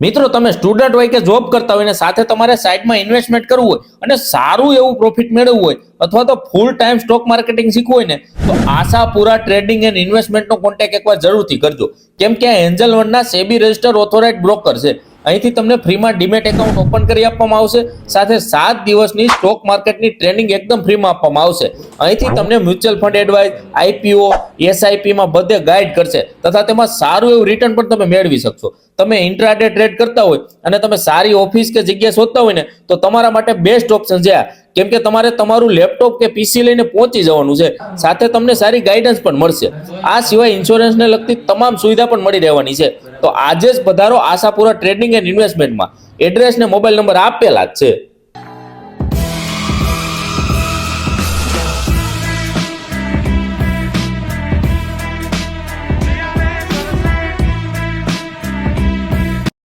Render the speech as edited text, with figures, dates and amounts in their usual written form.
મિત્રો તમે સ્ટુડન્ટ હોય કે જોબ કરતા હોય ને સાથે તમારે સાઈડમાં ઇન્વેસ્ટમેન્ટ કરવું હોય અને સારું એવું પ્રોફિટ મેળવવું હોય અથવા તો ફૂલ ટાઈમ સ્ટોક માર્કેટિંગ શીખવું હોય ને તો આશાપુરા ટ્રેડિંગ એન્ડ ઇન્વેસ્ટમેન્ટનો કોન્ટેક્ટ એકવાર જરૂરથી કરજો, કેમ કે આ Angel વનના SEBI registered authorised broker છે। અહીંથી તમને ફ્રીમાં ડીમેટ એકાઉન્ટ ઓપન કરી આપવામાં આવશે, સાથે 7 દિવસની સ્ટોક માર્કેટની ટ્રેનિંગ એકદમ ફ્રીમાં આપવામાં આવશે। અહીંથી તમને મ્યુચ્યુઅલ ફંડ એડવાઇસ, આઈપીઓ, એસઆઈપીમાં બધે ગાઈડ કરશે તથા તેમાં સારું એવું રિટર્ન પણ તમે મેળવી શકશો। તમે ઇન્ટ્રાડે ટ્રેડ કરતા હોય અને તમે સારી ઓફિસ કે જગ્યા શોધતા હોય ને તો તમારા માટે બેસ્ટ ઓપ્શન છે આ, કેમ કે તમારે તમારું લેપટોપ કે પીસી લઈને પહોંચી જવાનું છે, સાથે તમને સારી ગાઈડન્સ પણ મળશે। આ સિવાય ઇન્સ્યોરન્સને લગતી તમામ સુવિધા પણ મળી રહેવાની છે। તો આજે જ પધારો આશાપુરા ટ્રેડિંગ એન્ડ ઇન્વેસ્ટમેન્ટમાં। એડ્રેસ ને મોબાઈલ નંબર આપેલા જ છે।